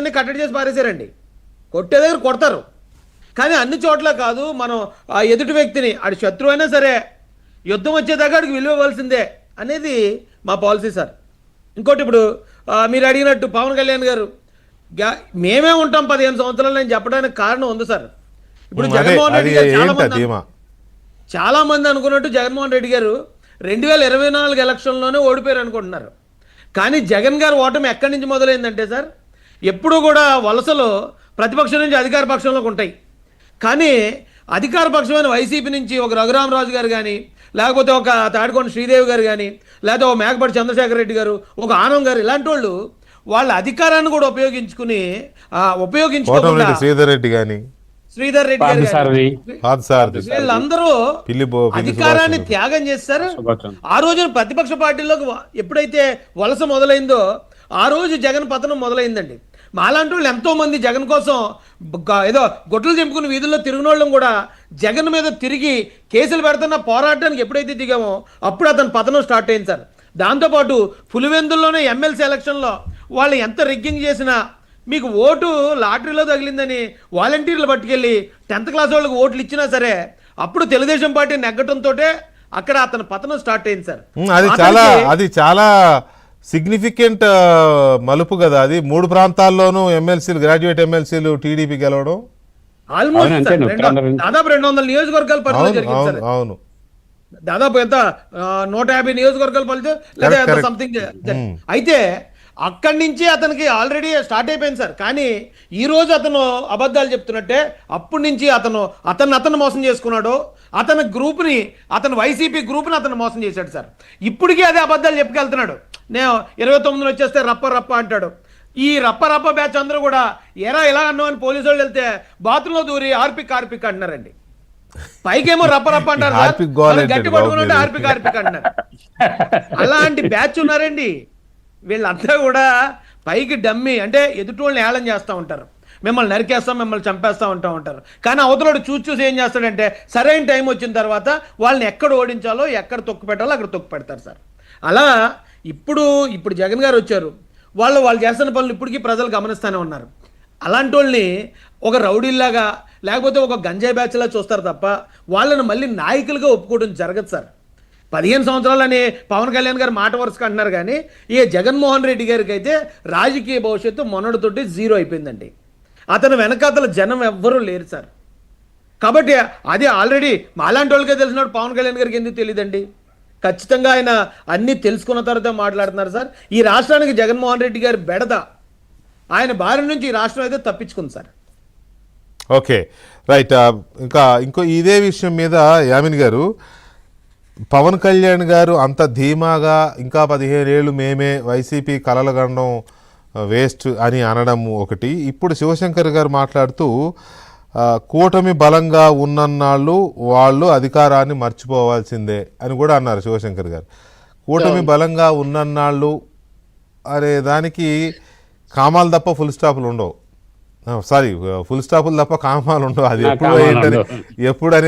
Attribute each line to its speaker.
Speaker 1: అన్ని కట్టడి చేసి పారేశారండి. కొట్టే దగ్గర కొడతారు, కానీ అన్ని చోట్ల కాదు. మనం ఆ ఎదుటి వ్యక్తిని ఆడి శత్రువు అయినా సరే యుద్ధం వచ్చేదాకా ఆడికి విలువ ఇవ్వాల్సిందే అనేది మా పాలసీ సార్. ఇంకోటి ఇప్పుడు మీరు అడిగినట్టు పవన్ కళ్యాణ్ గారు మేమే ఉంటాం 15 సంవత్సరాలు అని చెప్పడానికి కారణం ఉంది సార్. ఇప్పుడు జగన్మోహన్ రెడ్డి గారు చాలా మంది అనుకున్నట్టు జగన్మోహన్ రెడ్డి గారు 2024 ఎలక్షన్లోనే ఓడిపోయారు అనుకుంటున్నారు. కానీ జగన్ గారు ఓటమి ఎక్కడి నుంచి మొదలైందంటే సార్, ఎప్పుడూ కూడా వలసలో ప్రతిపక్షం నుంచి అధికార పక్షంలోకి ఉంటాయి. కానీ అధికార పక్షమైన వైసీపీ నుంచి ఒక రఘురామరాజు గారు కానీ, లేకపోతే ఒక తాడికొండ శ్రీదేవి గారు కానీ, లేకపోతే ఒక మేకపాటి చంద్రశేఖర్ రెడ్డి గారు, ఒక ఆనం గారు, ఇలాంటి వాళ్ళు వాళ్ళ అధికారాన్ని కూడా ఉపయోగించుకోకుండా
Speaker 2: శ్రీధర్ రెడ్డి కానీ,
Speaker 1: శ్రీధర్ రెడ్డి గారు వీళ్ళందరూ అధికారాన్ని త్యాగం చేస్తారు. ఆ రోజున ప్రతిపక్ష పార్టీలోకి ఎప్పుడైతే వలస మొదలైందో ఆ రోజు జగన్ పతనం మొదలైందండి. మాలాంటి వాళ్ళు ఎంతో మంది జగన్ కోసం ఏదో గొడ్లు చెంపుకుని వీధుల్లో తిరిగినోళ్ళం కూడా జగన్ మీద తిరిగి కేసులు పెడుతున్న పోరాటానికి ఎప్పుడైతే దిగామో అప్పుడు అతని పతనం స్టార్ట్ అయింది సార్. దాంతోపాటు పులివెందుల్లోనే ఎమ్మెల్సీ ఎలక్షన్లో వాళ్ళు ఎంత రిగ్గింగ్ చేసినా మీకు ఓటు లాటరీలో తగిలిందని వాలంటీర్లు పట్టుకెళ్ళి 10th క్లాస్ వాళ్ళకి ఓట్లు ఇచ్చినా సరే అప్పుడు తెలుగుదేశం పార్టీ నెగ్గటంతో అక్కడ అతని పతనం స్టార్ట్ అయింది సార్.
Speaker 2: అది చాలా సిగ్నిఫికెంట్ మలుపు కదా. అది 3 ప్రాంతాల్లోనూ ఎమ్మెల్సీలు, గ్రాడ్యుయేట్ ఎమ్మెల్సీలు టీడీపీ గెలవడం
Speaker 1: ఆల్మోస్ట్ దాదాపు 200 నియోజకవర్గాల పరిధిలో జరిగింది సార్.
Speaker 2: అవును,
Speaker 1: దాదాపు ఎంత 150 నియోజకవర్గాల పరిధి లేదా సంథింగ్. అయితే అక్కడి నుంచి అతనికి ఆల్రెడీ స్టార్ట్ అయిపోయింది సార్. కానీ ఈ రోజు అతను అబద్ధాలు చెప్తున్నట్టే అప్పటి నుంచి అతను మోసం చేసుకున్నాడు. అతని గ్రూప్ని, అతను వైసీపీ గ్రూప్ని అతను మోసం చేశాడు సార్. ఇప్పటికీ అదే అబద్ధాలు చెప్పుకెళ్తున్నాడు. నేను 29 వచ్చేస్తే రప్ప అంటాడు. ఈ రప్ప బ్యాచ్ అందరూ కూడా ఇలా అన్నావు అని పోలీసు వాళ్ళు వెళ్తే బాత్రూంలో దూరి ఆర్పిక్ అంటున్నారండి. పైకేమో రప్ప అంటారు, గట్టి పట్టుకున్నట్టు ఆర్పిక్ అంటున్నారు. అలాంటి బ్యాచ్ ఉన్నారండి. వీళ్ళంతా కూడా పైకి డమ్మి, అంటే ఎదుటోళ్ళని ఏళం చేస్తూ ఉంటారు. మిమ్మల్ని నరికేస్తాం, మిమ్మల్ని చంపేస్తూ ఉంటారు. కానీ అవతలోడు చూసి ఏం చేస్తాడంటే సరైన టైం వచ్చిన తర్వాత వాళ్ళని ఎక్కడ ఓడించాలో, ఎక్కడ తొక్కు పెట్టాలో అక్కడ తొక్కు పెడతారు సార్. అలా ఇప్పుడు జగన్ గారు వచ్చారు. వాళ్ళు చేస్తున్న పనులు ఇప్పటికీ ప్రజలు గమనిస్తూనే ఉన్నారు. అలాంటి వాళ్ళని ఒక రౌడీల్లాగా లేకపోతే ఒక గంజాయి బ్యాచ్లా చూస్తారు తప్ప వాళ్ళని మళ్ళీ నాయకులుగా ఒప్పుకోవడం జరగదు సార్. 15 సంవత్సరాలని పవన్ కళ్యాణ్ గారు మాట వరుసగా అంటున్నారు, కానీ ఈ జగన్మోహన్ రెడ్డి గారికి అయితే రాజకీయ భవిష్యత్తు మొన్నటితోటి 0 అయిపోయిందండి. అతను వెనకాతల జనం ఎవ్వరూ లేరు సార్. కాబట్టి అది ఆల్రెడీ మాలాంటి వాళ్ళకే తెలిసినట్టు పవన్ కళ్యాణ్ గారికి ఎందుకు తెలియదండి? ఖచ్చితంగా ఆయన అన్నీ తెలుసుకున్న తర్వాత మాట్లాడుతున్నారు సార్. ఈ రాష్ట్రానికి జగన్మోహన్ రెడ్డి గారి బెడద, ఆయన బారి నుంచి ఈ రాష్ట్రం అయితే తప్పించుకుంది సార్.
Speaker 2: Okay, right. ఇంకో ఇదే విషయం మీద యామిని గారు, పవన్ కళ్యాణ్ గారు అంత ధీమాగా ఇంకా 15 ఏళ్ళు మేమే వైసీపీ కలలగండం వేస్ట్ అని అనడం ఒకటి. ఇప్పుడు శివశంకర్ గారు మాట్లాడుతూ కూటమి బలంగా ఉన్నన్నాళ్ళు వాళ్ళు అధికారాన్ని మర్చిపోవాల్సిందే అని కూడా అన్నారు శివశంకర్ గారు. కూటమి బలంగా ఉన్నన్నాళ్ళు అనే దానికి కామాలు తప్ప ఫుల్ స్టాపులు ఉండవు. ఫుల్ స్టాపులు తప్ప కామాలు ఉండవు. అది ఎప్పుడు అనేది